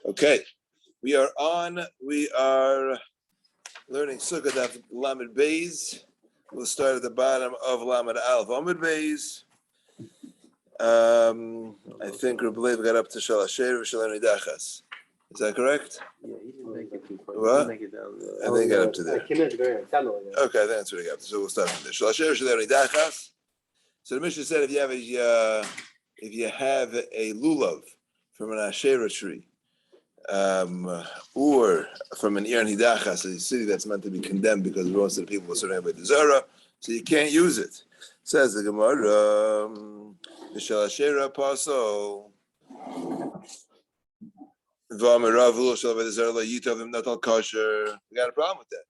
Okay, we are learning Sukka32 Lamed Beis. We'll start at the bottom of Lamed Aleph Amud Beis. I think we got up to Shalasher V'Shalom Nidachas. Is that correct? Yeah, he didn't make it too far. What? Make it down there. I think I got up to there. Okay, I think that's what I got up to. So we'll start from there. Shalasher V'Shalom Nidachas. So the Mishnah said if you have a lulav from an Asherah tree, or from an Ir Hidachas, a city that's meant to be condemned because most of the people were surrounded by the Zara, so you can't use it. Says the Gemara, V'shal Asherah Paso, V'amerav shal by the Zara Yitav Im Natal Kosher. We got a problem with that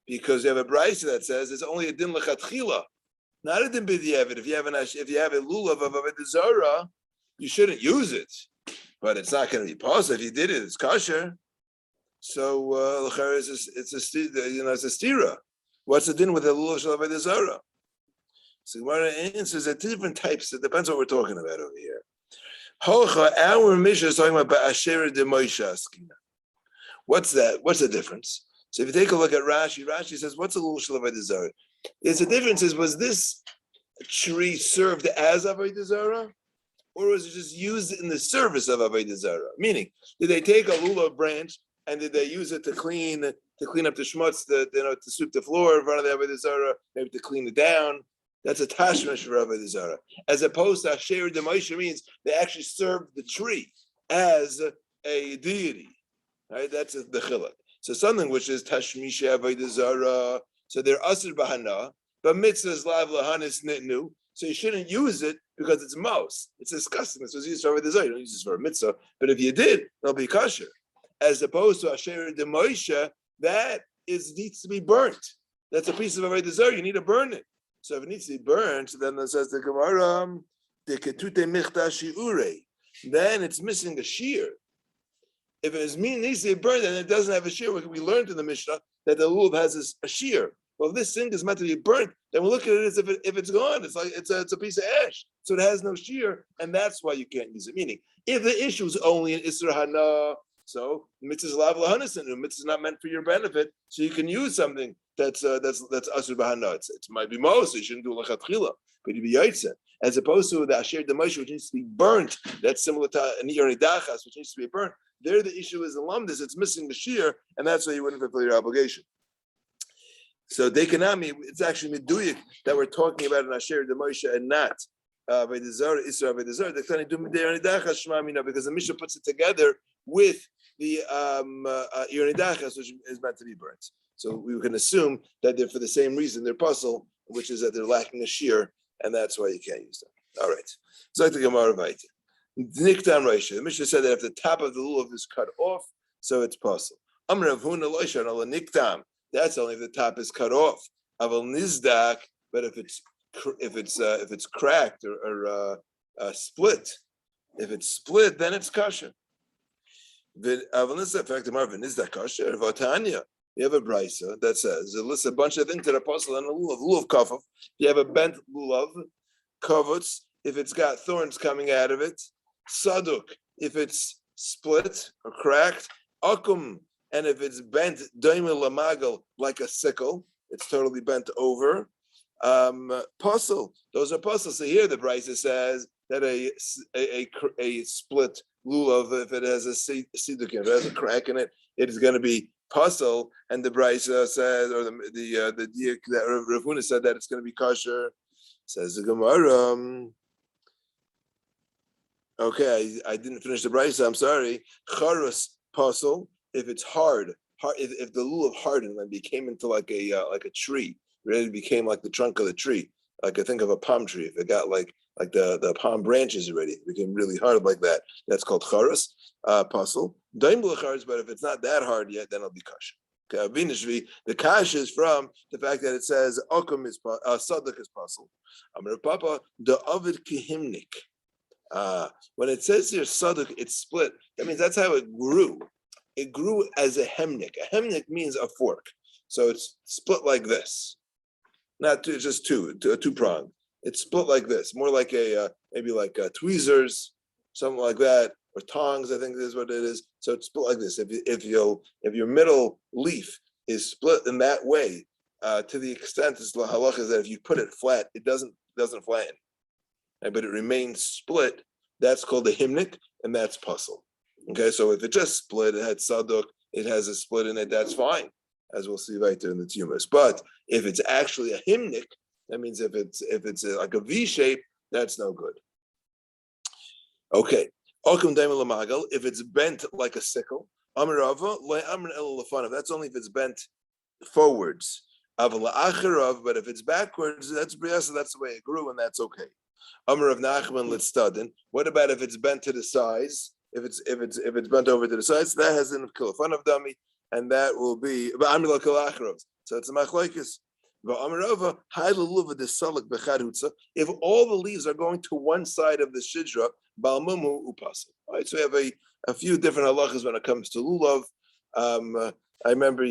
because you have a brayso that says it's only a din lechatchila, not a din b'diavad. If you have a lulav of a Zara, you shouldn't use it. But it's not going to be possible. If you did it, it's kosher. So it's a stira. What's the din with the lulav shel avodah zara? So Gemara answers that two different types. It depends what we're talking about over here. Our Mishnah is talking about ba'asherah de Moshe askina. What's that? What's the difference? So if you take a look at Rashi, Rashi says, "What's a lulav shel avodah zara?" The difference is, was this tree served as avodah zara? Or was it just used in the service of Avodah Zarah? Meaning, did they take a lulav branch and did they use it to clean up the schmutz, to sweep the floor in front of the Avodah Zarah, maybe to clean it down? That's a tashmish for Avodah Zarah. As opposed to Asher de Moshe means they actually served the tree as a deity. Right? That's the chiluk. So something which is tashmish Avodah Zarah, so they're asr bahana, but mitzvahs lav lahanis nitnu. So you shouldn't use it because it's mos. It's disgusting. It's used for Avodah Zarah. You don't use this for a mitzvah. But if you did, it'll be kosher. As opposed to Asher de Moshe, that needs to be burnt. That's a piece of Avodah Zarah. You need to burn it. So if it needs to be burnt, then it says the Gemara, then it's missing a shear. If it needs to be burned and it doesn't have a shear, we learned in the Mishnah that the lulav has a shear. Well, if this thing is meant to be burnt, then we look at it as if it's gone. It's like it's a piece of ash, so it has no shear, and that's why you can't use it. Meaning, if the issue is only an isra hana, so mitzvah lav lahanis, mitzvah is not meant for your benefit, so you can use something that's asur b'hana. It might be mos, so you shouldn't do lechatchila, but you be yaitze. As opposed to the asher demosh, which needs to be burnt. That's similar to an ir nidachas, which needs to be burnt. There, the issue is the lumdis; it's missing the shear, and that's why you wouldn't fulfill your obligation. So Dekanami, it's actually meduyik that we're talking about an Asher de Moshe and not Avodah Zarah, Isra Avodah Zarah. Because the Mishnah puts it together with the Ir Nidachas, which is meant to be burnt. So we can assume that they're for the same reason. They're puzzle, which is that they're lacking a shear, and that's why you can't use them. All right. So like the Gemara Vaita. Niktam Reisha. The Mishnah said that if the top of the lulav is cut off, so it's puzzle. Amr Rav Huna Loisha Ala Niktam. That's only if the top is cut off. Aval nizdak, but if it's cracked or split, if it's split, then it's kosher. Aval nizdak, fact, Marvin nizdak kosher. Vatanya, you have a brayso that says it lists a bunch of things that are possible in a lulav kafaf. You have a bent lulav, kavutz, if it's got thorns coming out of it, saduk, if it's split or cracked, akum. And if it's bent daimel lamagal like a sickle, it's totally bent over. Puzzle, those are puzzles. So here the brayso says that a split lulav, if it has a siduk, if it has a crack in it, it is going to be puzzle. And the brayso says, or the Rav Huna said that it's going to be kosher. Says the Gemara. Okay, I didn't finish the brayso. I'm sorry. Charus puzzle. If it's hard, if the lulav hardened and became into like a tree, really became like the trunk of the tree, like I think of a palm tree. If it got like the palm branches already, it became really hard like that. That's called charas, puzzle. Daimel charas, but if it's not that hard yet, then it'll be kasha. Okay, the kasha is from the fact that it says okum is saduk is puzzle. Amar Papa the avid kihimnik. When it says here saduk, it's split. That means that's how it grew. It grew as a hemnik. A hemnik means a fork. So it's split like this. Not just two-pronged. It's split like this, more like maybe like tweezers, something like that, or tongs, I think is what it is. So it's split like this. If your middle leaf is split in that way, to the extent is the halacha is that if you put it flat, it doesn't flatten, right? But it remains split. That's called a hymnic, and that's puzzle. Okay, so if it just split, it had saduk, it has a split in it, that's fine, as we'll see later in the tumus. But if it's actually a hymnic, that means if it's like a V shape, that's no good. Okay, if it's bent like a sickle, that's only if it's bent forwards. But if it's backwards, that's the way it grew, and that's okay. What about if it's bent to the size? If it's bent over to the sides, that has an kilafan of dummy, and that will be. So it's a machlokes. If all the leaves are going to one side of the shidra, balmumu upasel. Right, so we have a few different halachas when it comes to lulav. I remember,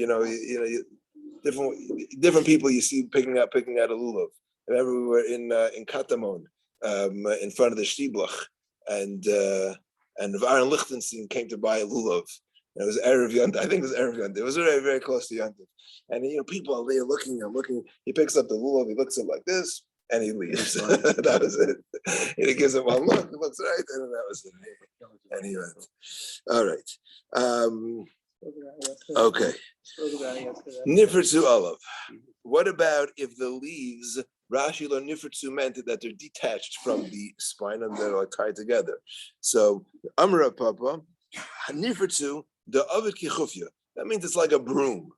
different people you see picking out a lulav. I remember we were in Katamon, in front of the Shtiblach, and Aaron Lichtenstein came to buy a lulav. And it was Erev Yontif. I think it was Erev Yontif. It was very, very close to Yontif. And people are there looking. He picks up the lulav. He looks at it like this, and he leaves. That was it. And he gives him one look. He looks right, and that was it. And he went. All right. Okay. Nifritzu olav. What about if the leaves? Rashi learned nifritzu meant that they're detached from the spine and they're like tied together. So Amra Papa nifritzu the avid kichufya. That means it's like a broom.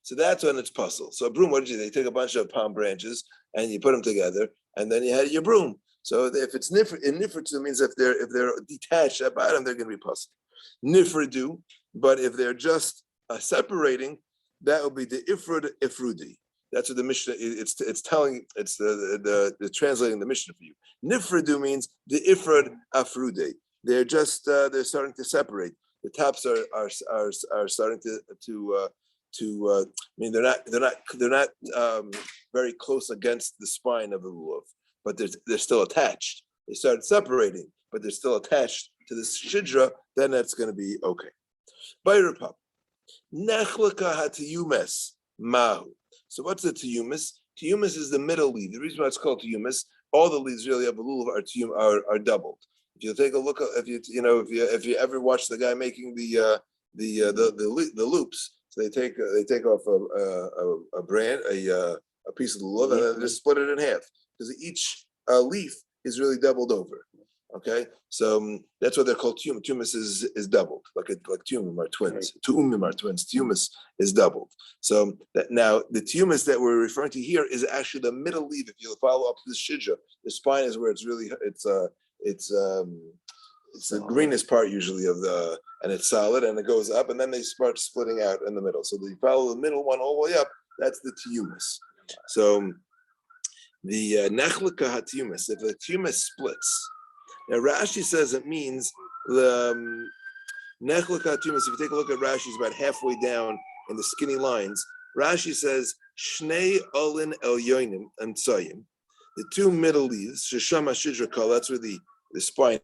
So that's when it's puzzle. So a broom, what did you do? They take a bunch of palm branches and you put them together, and then you had your broom. So if it's nifritzu means if they're detached at bottom, they're going to be puzzle. Nifridu, but if they're just separating, that will be the ifrud ifrudi. That's what the Mishnah it's telling. It's the translating the Mishnah for you. Nifridu means the ifrud afrude. They're just they're starting to separate. The tops are starting to I mean they're not very close against the spine of the lulav, but they're still attached. They started separating, but they're still attached to this shidra. Then that's going to be okay. Bayrapap nechlaka hatiyumes mahu. So what's the tiyumis? Tiyumis is the middle leaf. The reason why it's called tiyumis, all the leaves really of a lulav are doubled. If you take a look, if you ever watch the guy making the loops, so they take off a piece of the lulav and then just split it in half because each leaf is really doubled over. Okay, so that's what they're called. Tumus is doubled, like tumim are twins. Tuumim are twins. Tumus is doubled. So that now the tumus that we're referring to here is actually the middle leaf. If you follow up to the shidra, the spine is where it's really it's the greenest part usually and it's solid and it goes up and then they start splitting out in the middle. So you follow the middle one all the way up. That's the tumus. So the nechlika hatumus. If the tumus splits. Now Rashi says it means the nechlaka tumus. If you take a look at Rashi, it's about halfway down in the skinny lines. Rashi says shnei olin el yoinim and tzayim, the two middle leaves. Sheshama shidra kol. That's where the spine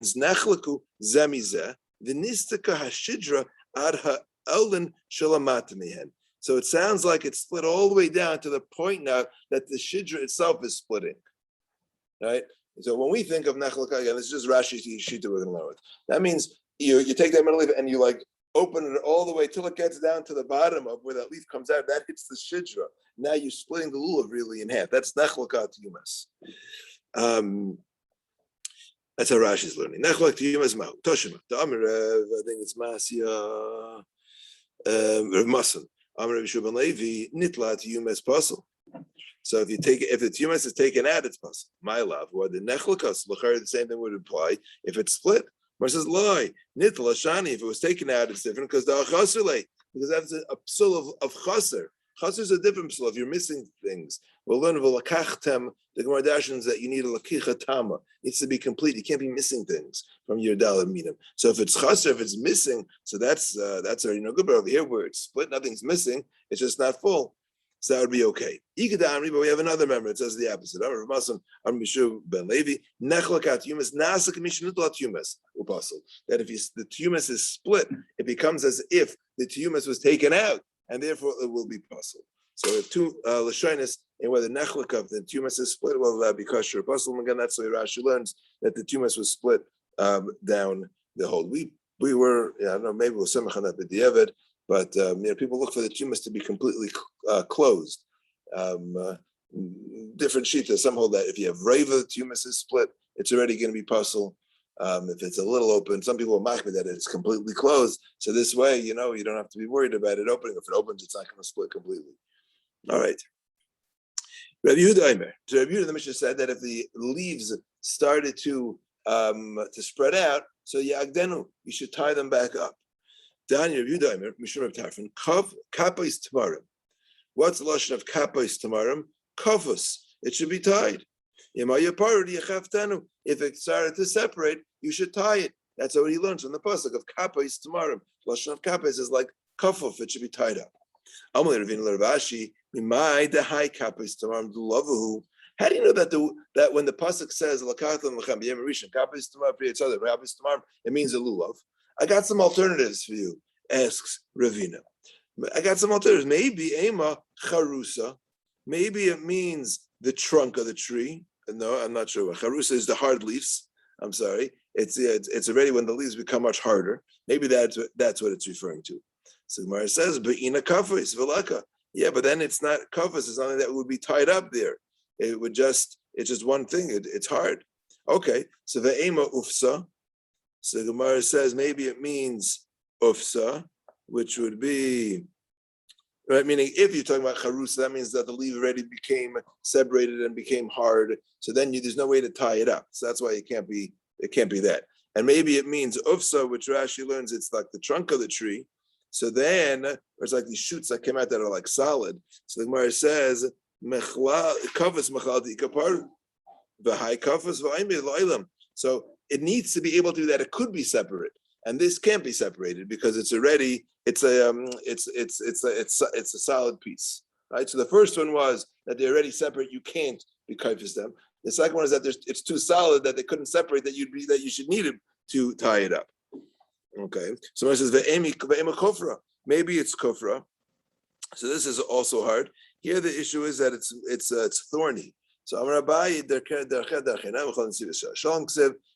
is. Nechlaku zemizeh the nistaka hashidra ad haolin shalamat mihen. So it sounds like it's split all the way down to the point now that the shidra itself is splitting, right? So when we think of nechlaka, again, this is just Rashi's shita we're going to learn with. That means you take that middle leaf and you open it all the way till it gets down to the bottom of where that leaf comes out. That hits the shidra. Now you're splitting the lulav really in half. That's nechlaka tiyumas. That's how Rashi's learning. Nechlaka tiyumas mahu toshima. The Amr, I think it's Masya Rav Masan. Amr Rav Shuban Levi nitla tiyumas pasel. So if the tumus is taken out, it's possible. My love, or the nechlakas, the same thing would apply if it's split. Mar says lie nitla shani. If it was taken out, it's different because that's a psul of chaser. Chaser is a different psul. If you're missing things, we'll learn v'lakachtem. The Gemara dashes that you need a lakicha tama. It needs to be complete. You can't be missing things from your daled minim. So if it's chaser, if it's missing, so that's already no good. But over here where it's split, nothing's missing. It's just not full. So that would be okay. Ikadamri, but we have another member. It says the opposite. Amar Muslim, Amar Mishu Ben Levi, Nechlakat Yumas, Nasak Mishnutlat Yumas, Upasul. That if the tumus is split, it becomes as if the tumus was taken out, and therefore it will be puzzle. So we have two lashonis, and whether nechlakav, the tumus is split, whether that be kosher or puzzle. Again, that's the way Rashi learns that the tumus was split down the whole. We were, I don't know, maybe we'll samach on that b'diavad, but people look for the tumus to be completely closed. Different shita. Some hold that if you have reva, the tumus is split, it's already going to be puzzle. If it's a little open, some people will mock me that it's completely closed. So this way, you don't have to be worried about it opening. If it opens, it's not going to split completely. All right. Rabbi Yehuda the Mishnah said that if the leaves started to spread out, so yagdenu, you should tie them back up. Dan Rabbi Yehuda Mishum of Tarfin, kapos tamarim. What's the lashon of kapos tamarim? Kafos. It should be tied. If it started to separate, you should tie it. That's what he learns from the pasuk of kapos tamarim. Lashon of kapos is like kafuf. It should be tied up. How do you know that when the pasuk says it means a lulav? I got some alternatives for you, asks Ravina. I got some alternatives. Maybe ema charusa. Maybe it means the trunk of the tree. No, I'm not sure. Charusa is the hard leaves. I'm sorry. It's already when the leaves become much harder. Maybe that's what it's referring to. So Gemara says, "Be'ina kafos v'laka." Yeah, but then it's not kafos. It's something that would be tied up there. It's just one thing. It's hard. Okay. So ve'ema ufsa. So Gemara says maybe it means ufsa, which would be right. Meaning, if you're talking about charusa, that means that the leaf already became separated and became hard. So then there's no way to tie it up. So that's why it can't be that. And maybe it means ufsa, which Rashi learns it's like the trunk of the tree. So then, it's like these shoots that came out that are like solid. So the Gemara says, so it needs to be able to do that. It could be separate, and this can't be separated because it's a solid piece, right? So the first one was that they're already separate. You can't be kaifis them. The second one is that it's too solid that they couldn't separate. That you should need it to tie it up. Okay, so it says ve'ema kofra. Maybe it's kofra. So this is also hard. Here the issue is that it's thorny. So Amar Abaye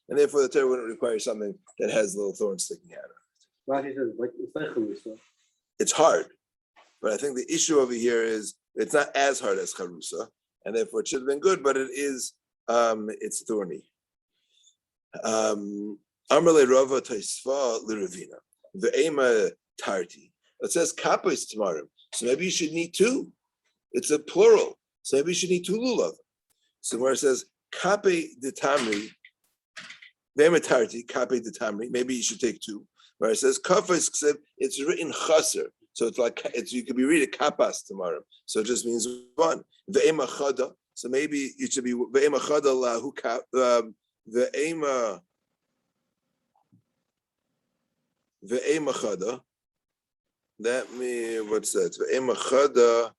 and therefore the Torah wouldn't require something that has little thorns sticking out of it. It's hard, but I think the issue over here is it's not as hard as charusa, and therefore it should have been good, but it is it's thorny. Amrle Rava Taisva Liravina. Ve'ema Tarti. It says kapos tamarim. So maybe you should need two. It's a plural. So maybe you should need two lulav. So where it says kape de tamri, ve'ema tarti, kape de tamri, maybe you should take two. Where it says kafos ksev, it's written chaser. So it's like you could be reading kapas tamarim. So it just means one. Ve'ema chada. So maybe it should be ve'ema chada lahu ve'ema ve'ema chada. That means, what's that? Ve'ema chada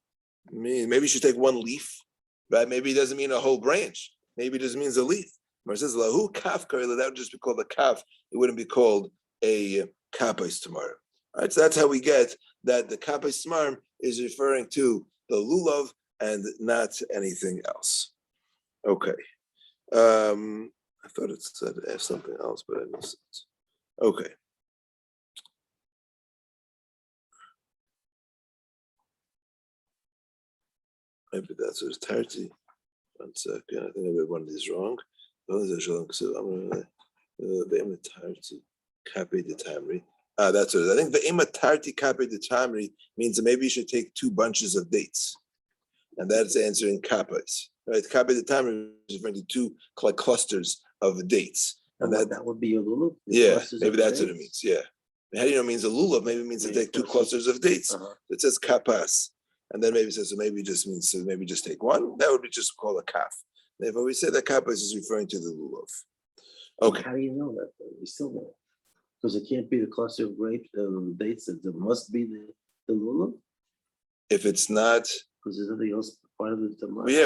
means maybe you should take one leaf, right? Maybe it doesn't mean a whole branch. Maybe it just means a leaf. When it says lahu kaf karela, that would just be called a kaf. It wouldn't be called a kapos tamarim. Right? So that's how we get that the kapos tamarim is referring to the lulav and not anything else. Okay. I thought it said something else, but I missed it. Okay. Maybe that's what it's tarty. 1 second. I think I read one of these wrong. That's what it is. I think the ema tarti kape de tamri means that maybe you should take 2 bunches of dates. And that's answering kapos. Right? Kape de tamri is referring to 2 like clusters of dates. And that would be a lulav? Yeah, maybe that's what it means. Yeah. How do you know it means a lulav? Maybe it means to take 2 clusters of dates. It says kapas. And then maybe it says, so maybe it just means, so maybe just take 1. That would be just called a kaf. If we say that kapas is referring to the lulav. Okay. How do you know that? We still know. Because it can't be the cluster of grapes, dates. It must be the lulav. If it's not, Because there's nothing else part of the Well, yeah,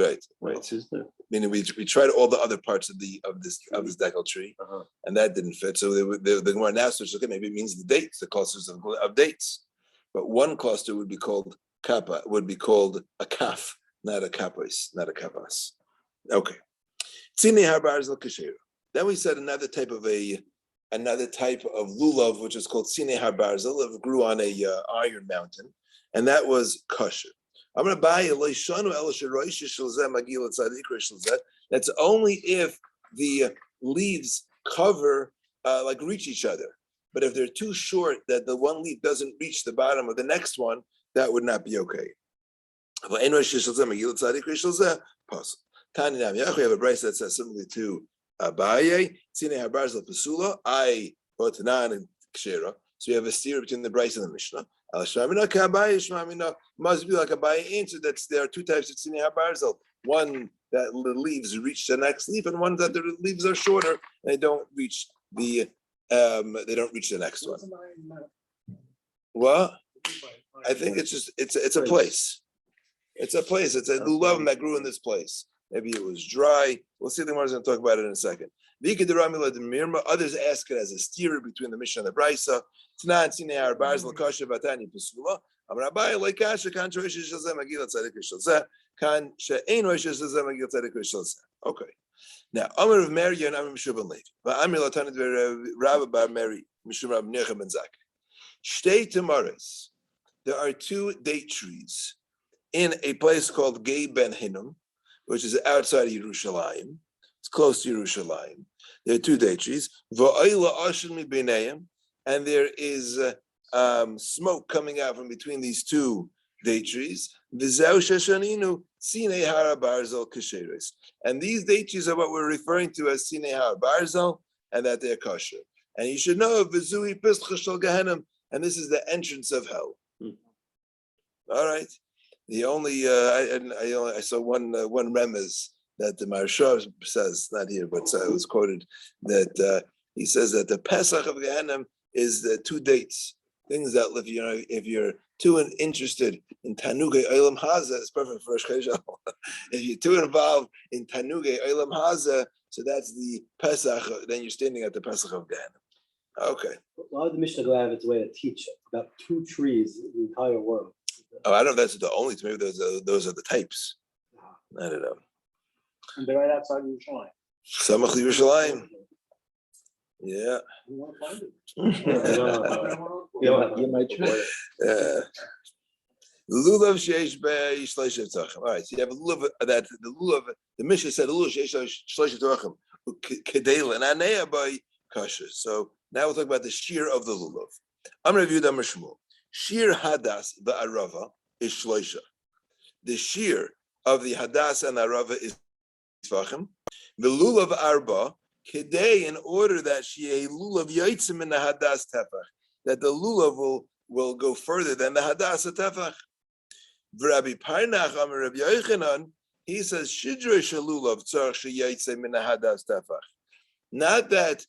right. What else is there? Meaning we tried all the other parts of this decal tree, and that didn't fit. So the Gemara now switched. Okay, maybe it means the dates, the clusters of dates. But one cluster would be called kappa, would be called a kaf, not a kapos, not a kapas. Okay. Tzine habarzel kasher. Then we said another type of lulav, which is called tzine habarzel, that grew on a iron mountain, and that was kosher. I'm going to buy a leishanu el sheroish shelzeh magil tzadik shelzeh. That's only if the leaves cover, reach each other. But if they're too short that the one leaf doesn't reach the bottom of the next one, that would not be okay. We have a brace that says similarly to Abaye, Tzine habarzel pesula, I botanan and kshera. So we have a steer between the brace and the Mishnah. Al shmamina k'Abaye, shmamina must be like Abaye answer. That's there are two types of Tzine habarzel. One that the leaves reach the next leaf, and one that the leaves are shorter and they don't reach the next one. Well, I think it's a place. It's a place. It's a lulav that grew in this place. Maybe it was dry. We'll see. The Gemara is going to talk about it in a second. Others ask it as a steer between the Mishnah and the Brisa. Okay. Now, Amar of Mary and Amar Mishub and Levi. Amir Latanit Rabbi Bar Mary Mishum Rab Nechem ben Zakkai. Shtei Tamaris. There are two date trees in a place called Gei Ben Hinnom, which is outside of Yerushalayim. It's close to Yerushalayim. There are two date trees. Va'ayla Ashim mi beinayim, and there is smoke coming out from between these two date trees. V'zeu sheshaninu sinei hara barzel kasheres. And these date trees are what we're referring to as sinei hara barzel, and that they're kosher. And you should know v'zui pischa shel Gehenim, and this is the entrance of hell. All right. The only I saw one remez that the Maharsha says, not here, but it was quoted that he says that the Pesach of Gehenim is the two dates, things that if you're too interested in Tanugei Olam Haza, it's perfect for Rosh Chodesh. If you're too involved in Tanugei Olam Haza, so that's the Pesach. Then you're standing at the Pesach of Gehenim. Okay. Why would the Mishnah go out of its way to teach about two trees in the entire world? Oh, I don't know if that's the only. Maybe those are the types. I don't know. And they're right outside Yerushalayim. Samach Yerushalayim. Yeah. You want to find it? You might try. Lulav sheish be'ishleishav tzachim. All right, so you have a lulav that the lulav. The Mishnah said lulav sheish shleishav tzachim kedela and anea by kasher. So now we'll talk about the shear of the lulav. I'm reviewed Amar Shmuel. Shear hadas va'arava is shleisha. The shear of the hadas and arava is tzachim. The lulav arba kedei, in order that she a lulav yotzim in the hadas tefach, that the lulav will go further than the hadas tefach. Rabbi Parnach Amar Rabbi Yochanan, he says shidrei shalulav tzarich sheyotzim min hadas tefach. Not that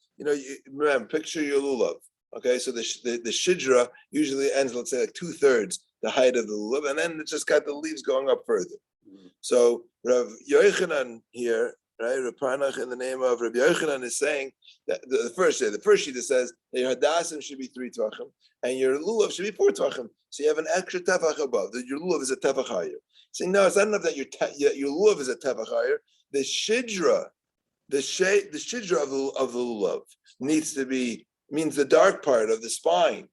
remember, picture your lulav. Okay, so the shidra usually ends, let's say, like 2/3 the height of the lulav, and then it's just got the leaves going up further. So Rav Yochanan here, right, Rav Parnach in the name of Rav Yochanan is saying that the first sheet that says that your hadassim should be 3 tvachim and your lulav should be 4 tvachim. So you have an extra tefach above. That your lulav is a tefach higher. Saying no, it's not enough that your lulav is a tefach higher. The shidra of the lulav means the dark part of the spine.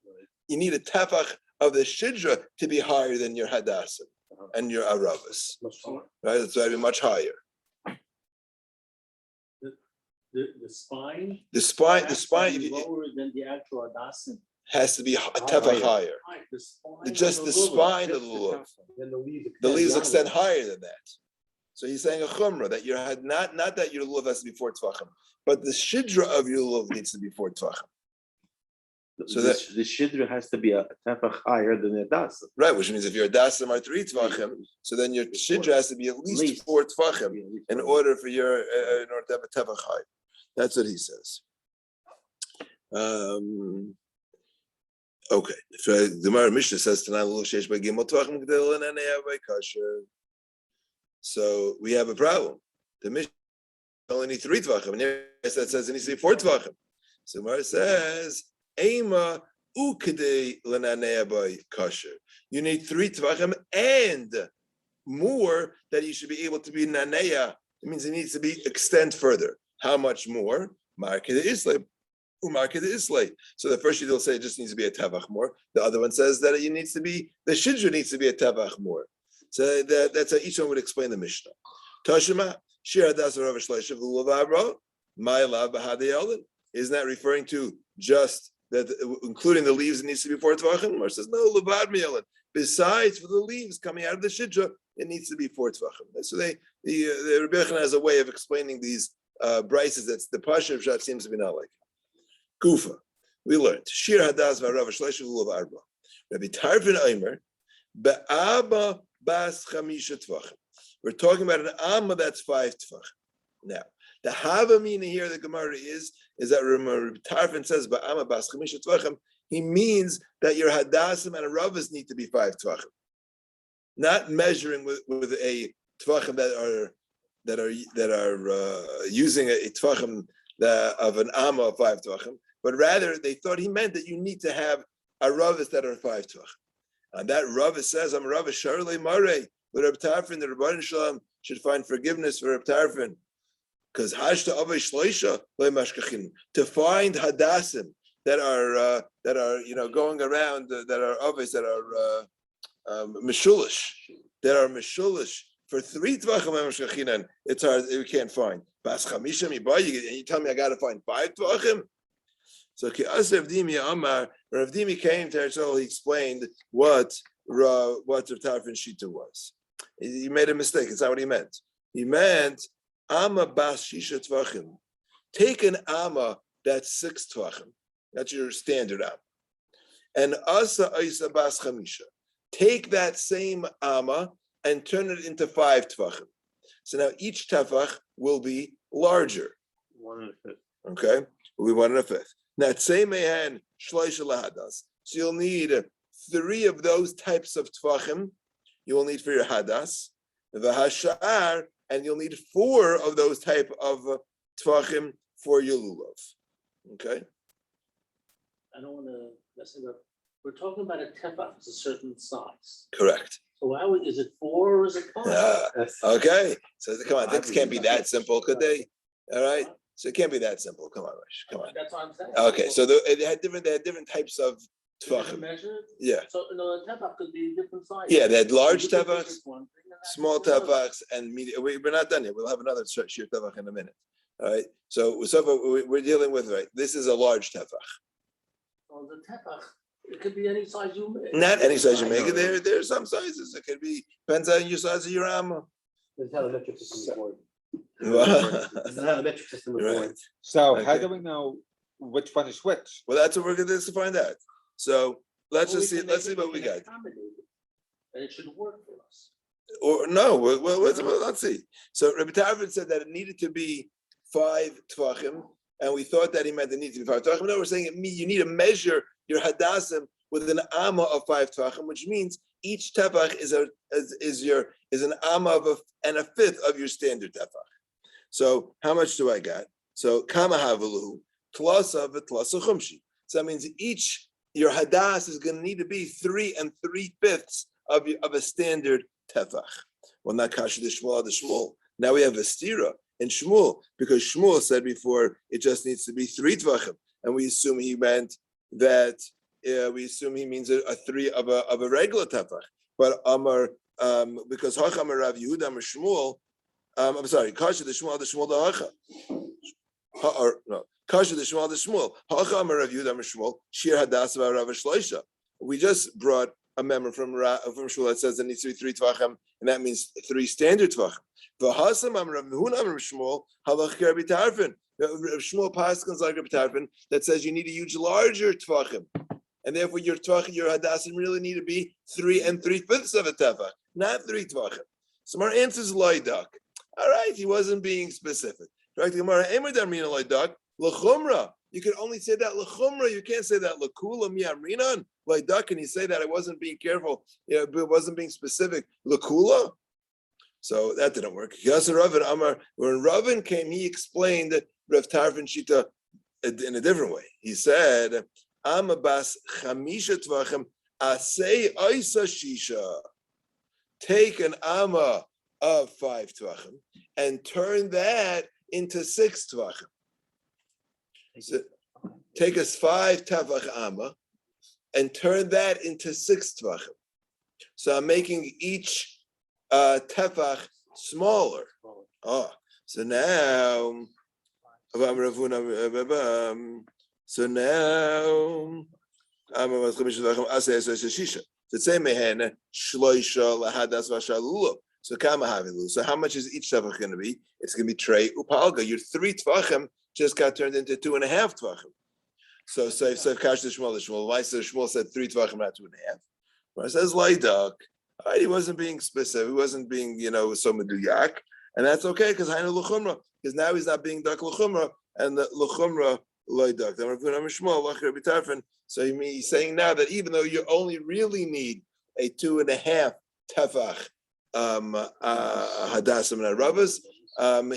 You need a tefach of the shidra to be higher than your hadassim and your aravas. Right, it's got to be much higher. The spine. The spine. Lower than the actual hadassim. Has to be a tefach higher. Just the spine of the lulav. The leaves extend higher than that. So he's saying a chumrah that not that your lulav has to be 4 tvachim, but the shidra of your lulav needs to be 4 tvachim. So that the shidra has to be a tefach higher than the hadassim. Right, which means if your hadassim are 3 tvachim, so then your shidra has to be at least 4 tvachim in order to have a tefach higher. That's what he says. Okay. The Gemara Mishnah says tonight sheish by gimel tvachim gdel and by kasher. So we have a problem. The Mishnah only needs 3 tvachim, and that says it needs to be 4 tvachim. So Gemara says ema ukdei lenanei by kasher. You need 3 tvachim and more that you should be able to be naneya. It means it needs to be extend further. How much more? Market Islam. Market Islam. So the first will say it just needs to be a tavach more. The other one says that it needs to be the shiddur needs to be a tavach more. So that's how each one would explain the Mishnah. Tashima shir hadas rav shleisha v'ulavabra ma'elav b'hadei. Isn't that referring to just that, including the leaves, it needs to be 4 tvachim? Or says no, levad mi'elin. Besides for the leaves coming out of the shidra, it needs to be 4 tvachim. So the Rebbe Yochanan has a way of explaining these brises. That's the Pasha of Shat seems to be not like. Kufa, we learned shir hadas v'arav shleisha v'ulav arba. Rabbi Tarfon Omer be'aba bas chamisha tvachim. We're talking about an amma that's 5 tvachim. Now, the hava meaning here, the Gemara is that Rabbi Tarfon says be'ama bas chamisha tvachim. He means that your hadassim and ravas need to be 5 tvachim, not measuring with a tvachim that are using a tvachim of an amma of 5 tvachim, but rather they thought he meant that you need to have a ravas that are 5 tvachim. And that ravas says, "I'm ravas sharlei mare." But Reb Tarfon, the Rebbeinu Shalom, should find forgiveness for Reb Tarfon, because hashta avay shloisha le'mashkachin, to find hadassim that are going around that are obvious, that are mishulish, that are mishulish for 3 tvachim mashkachinan. It's hard, we can't find. Bas chamisha mibai, and you tell me I got to find 5 tvachim. So ki as Rav Dimi Amar, Rav Dimi came to Herzl, he explained what Rav Tarfon Shita was. He made a mistake. It's not what he meant. He meant Amma bas shisha tvachim. Take an Amma that's 6 tvachim. That's your standard Amma. And Asa Isa bas chamisha. Take that same Amma and turn it into 5 tvachim. So now each tefach will be larger. 1 1/5. Okay, will be 1 1/5. Now tzei mehen shloisha lahadas. So you'll need 3 of those types of tvachim. You will need for your hadas, v'hashar, and you'll need 4 of those type of tvachim for your lulav. Okay. I don't want to mess it up. We're talking about a tefach, it's a certain size. Correct. So how is it 4 or is it 5? Okay. So come on, things can't be that simple, could they? All right. So it can't be that simple. Come on, Rish. Come on. That's what I'm saying. Okay. So they had different types of tvachim. Yeah. So the tefach could be different sizes. Yeah, they had large tefachs, small tefachs, and medium. We're not done yet. We'll have another shir tefach in a minute. All right. So we're dealing with, right, this is a large tefach. So the tefach, it could be any size you make. Not any size you make it. There are some sizes. It could be, depends on your size of your amma. This is how the metric system is born. This is how the metric system is born. So Okay. how do we know which one is which? Well, that's what we're going to find out. So let's just see. Let's see what we got. And it should work for us. Or no, well, let's see. So Rabbi Tarfon said that it needed to be 5 tvachim, and we thought that he meant it needed to be 5 tvachim. No, we're saying you need to measure your hadassim with an amma of 5 tvachim, which means each tefach is an amma of and a fifth of your standard tefach. So how much do I got? So kama havalu tlasa v'tlasa chumshi. So that means your hadas is going to need to be 3 3/5 of a standard tefach. Well, not kasha the Shmuel. Now we have a stira in Shmuel, because Shmuel said before it just needs to be 3 tvachim, and we assume he meant that. We assume he means a 3 of a regular tefach. But Amar, because Hacham Rav Yehuda Amar Shmuel, I'm sorry, kasha the Shmuel the Hacha. Or no, kasha the Shmuel. Hacham Rav Yehuda Amar Shmuel shir hadas Rav Shloisha. We just brought a member from Shmuel that says there needs to be 3 tvachim, and that means 3 standard tvachim. V'hasam Amar Rav Yehuda Amar Shmuel halach Rabbi Tarfon. Shmuel paskins like Rabbi Tarfon that says you need a huge larger tvachim. And therefore, your hadassim really need to be 3 3/5 of a tefach, not 3 tvachim. So our answer is loidak. All right, he wasn't being specific. L'chumra, you can only say that l'chumra. You can't say that l'kula mi'amrinan. Like duck, can you say that it wasn't being careful? It wasn't being specific. L'kula. So that didn't work. Yasser Ravin Amar. When Ravin came, he explained Rav Tarfon Shita in a different way. He said, "Amma bas chamisha tvachim asay oisa shisha." Take an amma of 5 tvachim and turn that into 6 tvachim. So take us 5 tefach amma and turn that into 6 tvachim. So I'm making each tefach smaller. Oh, so now, so how much is each tefach going to be? It's going to be trey upalga. Your 3 tvachim just got turned into 2.5 tvachim. So if Kash the Shmuel, why said Shmuel said 3 tvachim, not 2.5? Well, it says Laidak. He wasn't being specific. He wasn't being, so meduyak, and that's okay because Hainu l'chumra. Because now he's not being dak l'chumra, and the l'chumra Laidak. So he's saying now that even though you only really need a 2.5 tefach hadassim and rabbas,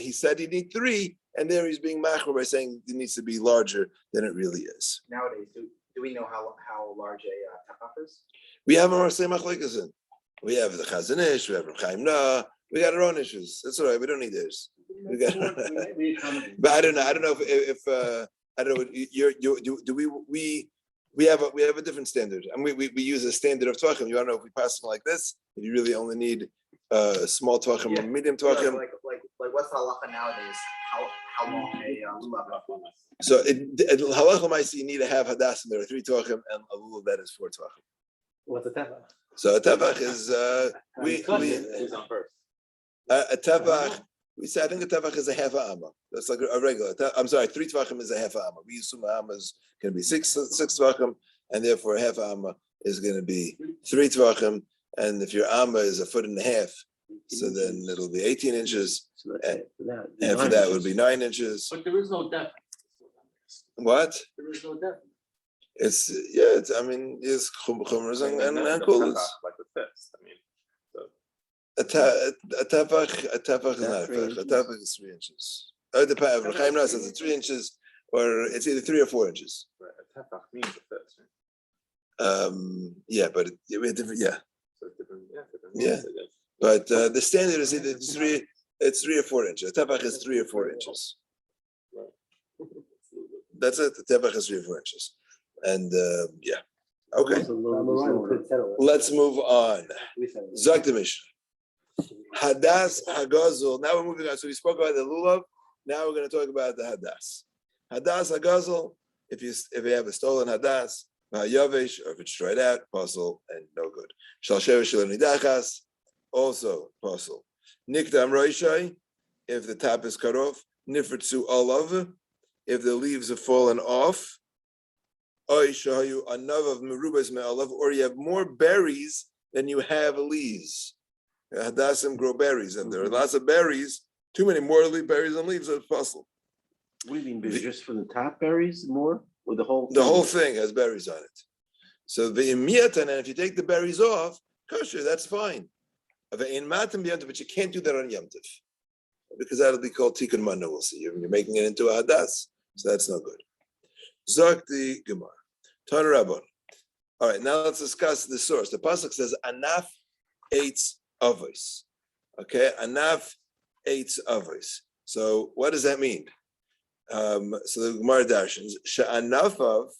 he said he need 3, and there he's being machmer by saying it needs to be larger than it really is. Nowadays, do we know how large a tefach is? We have our same machlekes in. We have the Chazanish, we have Reb Chaim Na, we got our own issues. That's all right. We don't need theirs. We got, but I don't know. I don't know if I don't know. We have a different standard, and we use a standard of tvachim. You don't know if we pass them like this. If you really only need small tvachim or medium tvachim. Like what's the halacha nowadays? How long a lulav? So halacha l'maisa you need to have hadas, and there are 3 tvachim, and a lulav that is 4 tvachim. What's a tefach? So a tefach is a tefach. We say I think a tefach is a half a amma. That's like a regular. I'm sorry, 3 tvachim is a half a amma. We assume a amma is going to be 6 tvachim, and therefore a half a amma is going to be 3 tvachim. And if your amma is 1.5 feet, so then it'll be 18 inches. And half of that would be 9 inches. But there is no depth. What? There is no depth. It's chumras and kulas. Like the fist. A tefach is not a fist. A tefach is 3 inches. The Chaim Nas says it's 3 inches, or it's either 3 or 4 inches. Right. A tefach means the fist. Yeah, but we had different. Yeah, So it's different. Yeah. But the standard is either 3. It's 3 or 4 inches. A tefach is 3 or 4 inches. That's it. The tefach is 3 or 4 inches. And yeah, okay. Let's move on. Zak the Mishnah. Hadas Hagazul. Now we're moving on. So we spoke about the lulav. Now we're going to talk about the hadas. Hadas Hagazul. If you have a stolen hadas, yavish, or if it's dried out, puzzle and no good. Shal shevish shel nidachas, also puzzle. Nikdam roishai, if the top is cut off. Nifritzu olav, if the leaves have fallen off. Or you have more berries than you have leaves. Hadassim grow berries, and there are lots of berries. Too many more berries than leaves are possible. What do you mean, just from the top berries more, or the whole? The whole thing has berries on it. So the imiyatan, and if you take the berries off, kosher, that's fine. But you can't do that on Yom Tov, because that'll be called tikkun mana. We'll see. You're making it into a hadas, so that's no good. Zok the Gemara. Ton Rabban. All right, now let's discuss the source. The pasuk says Anaf eats avos. Okay, Anaf eats avos. So what does that mean? So the Gemara darshans she'anafav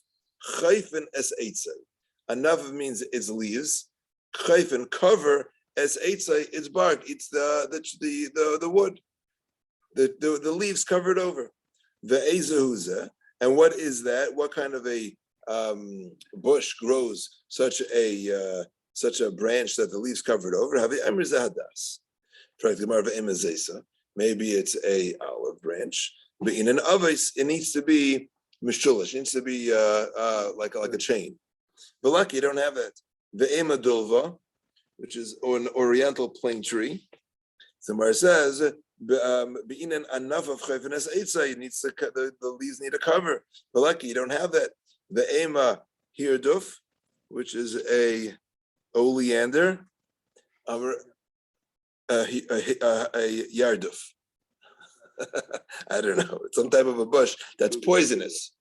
chayfen es eitzay. Anafav means its leaves. Chayfen cover es eitzay its bark. It's the wood. The leaves covered over. The ezahuza. And what is that? What kind of a bush grows such a branch that the leaves covered over? Maybe it's a olive branch. But in an avos, it needs to be mishulish. It needs to be like a chain. But lucky you don't have that. The emadulva, which is an oriental plane tree. The Mar says be'inan enough of chayfenes eitzah. It needs to the leaves need a cover. But lucky you don't have that. The ema hirduf, which is a oleander, a yarduf. I don't know. It's some type of a bush that's poisonous.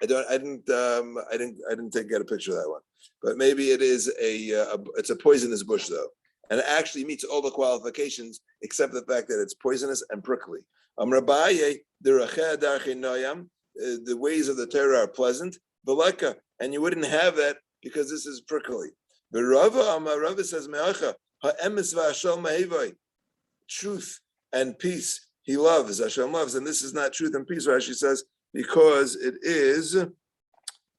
I didn't get a picture of that one, but maybe it is it's a poisonous bush though, and it actually meets all the qualifications except the fact that it's poisonous and prickly. The ways of the Torah are pleasant, and you wouldn't have that because this is prickly. The Rava says truth and peace he loves, Hashem loves, and this is not truth and peace. Rashi says because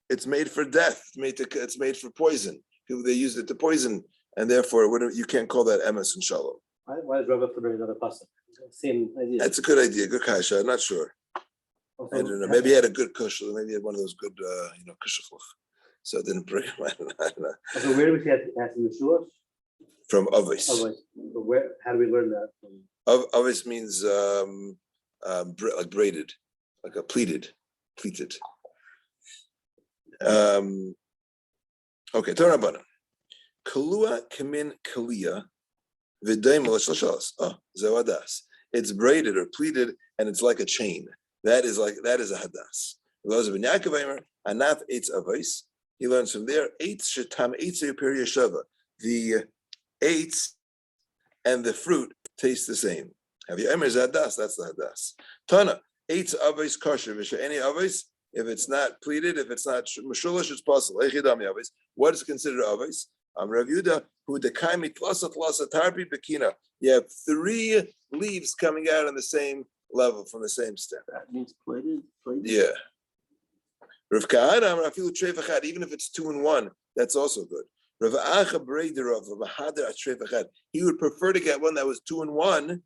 it's made for death. It's made for poison. People they used it to poison, and therefore you can't call that emes and shalom. Why is Rava put another pasuk? Same idea. That's a good idea. Good kasha. I'm not sure. I don't know. Maybe he had a good kushal. Maybe he had one of those good, kushal. So it didn't bring him. I don't know. So where do we see that in the Shuas? From Avis. Where? How do we learn that? Avis means like braided, like a pleated. Okay, Torah Bana. Kalua kamin kalia v'daim l'shlashos. Oh, zewadas. It's braided or pleated, and it's like a chain. That is a hadas. Anaf eitz avos. He learns from there. Eitz shetam eitz yipir yeshava. The eitz and the fruit taste the same. Have you emer hadas? That's the hadas. Tana eitz avos kosher v'she'eni avos. If it's not pleated, if it's not mashulish, it's possible. What is considered avos? Rav Yehuda, who dekaimi tlasa tarpi bekina. You have 3 leaves coming out on the same level from the same stem. That means plated. Yeah. Rav Kahana, Rafilu treifachad, even if it's 2 in 1, that's also good. Rav Acha Breider of Mahader at treifachad. He would prefer to get one that was 2 in 1.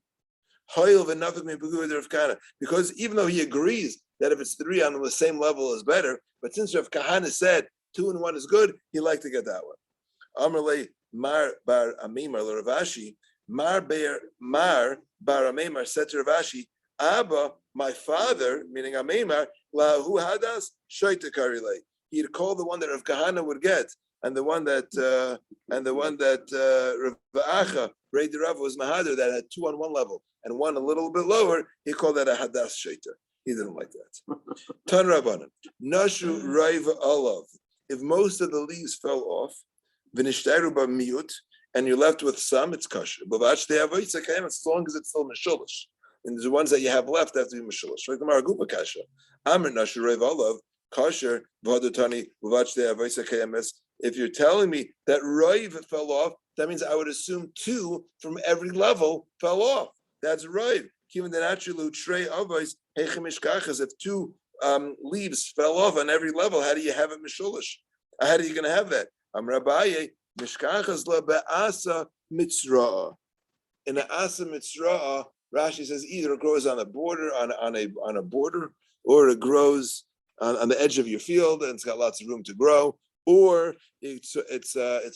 Because even though he agrees that if it's 3 on the same level is better, but since Rav Kahana said 2 in 1 is good, he liked to get that one. Amrle Mar Bar Amimar Ravashi, Mar Bar Amimar said to Ravashi, Abba, my father, meaning Amimar, Lahu Hadas, Shaita Karile. He'd call the one that Rav Kahana would get, and the one that Rav Acha, Brei Rav was Mahader, that had 2 on 1 level and 1 a little bit lower, he called that a Hadas Shaita. He didn't like that. Tan Rabbanan, Nashu Raiva Olav. If most of the leaves fell off, Vinishtaru Bamiut, and you're left with some, it's kosher. But as long as it's still Meshulish. And the ones that you have left have to be Meshulish. Like the Maragupa Kasha. Amr Nashu Raiva Olav, kosher, Vahadutani, Vavach Deavaisa. If you're telling me that Raiv fell off, that means I would assume 2 from every level fell off. That's Raiv. Even the natural Trey Avos, if 2 leaves fell off on every level, how do you have it Meshulish? How are you going to have that? Amrabaye mishkachas la be'asa mitzra'a. In the asa mitzra'a, Rashi says either it grows on a border, on a border, or it grows on the edge of your field and it's got lots of room to grow, or it's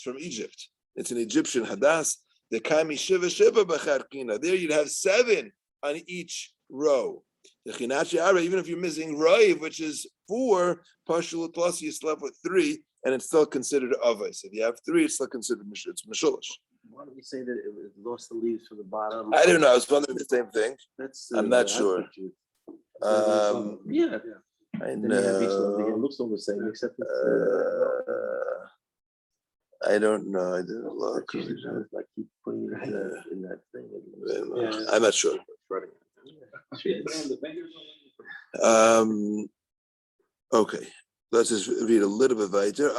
from Egypt. It's an Egyptian hadas. The kami shiva b'charkina. There you'd have 7 on each row. The chinachi ara, even if you're missing raiv, which is 4, pashul plus you slept with 3. And it's still considered avos. If you have 3, it's still considered mishulish. Why do we say that it lost the leaves from the bottom? I don't know. I was wondering the same thing. I'm not sure. Yeah. I know. It looks all the same, except it's, I don't know. I didn't look. like keep putting it in that thing. I'm not sure. Okay. Let's just read a little bit weiter.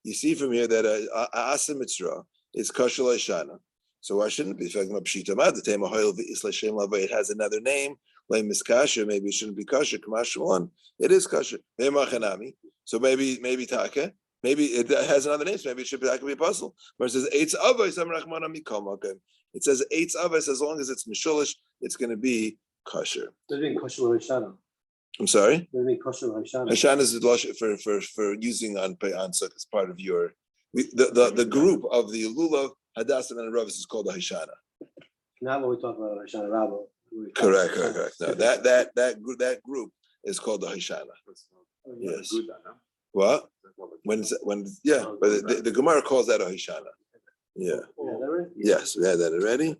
You see from here that asa mitzra is kosher leishana. So why shouldn't it be? It has another name, like miskasher. Maybe it shouldn't be kosher. It is kosher. So maybe taka. Maybe it has another name. So maybe it should be. That could be a puzzle. But it says eitz avos. It says eitz avos. As long as it's mishulish, it's going to be kosher. I'm sorry. Hashan is for using on sukkah as part of your the group of the lulav Hadassah and Ravis is called a Hishana. Not when we talk about Hoshana Rabbah. Correct. No, that group is called the Hishana. Yes. Good, no? What? Yeah, but the Gemara calls that a Hishana. Yeah. Yes, we had that already.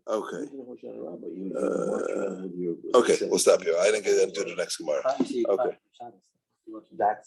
Okay. Okay, we'll stop here. I didn't get into the next Gemara. Okay. That's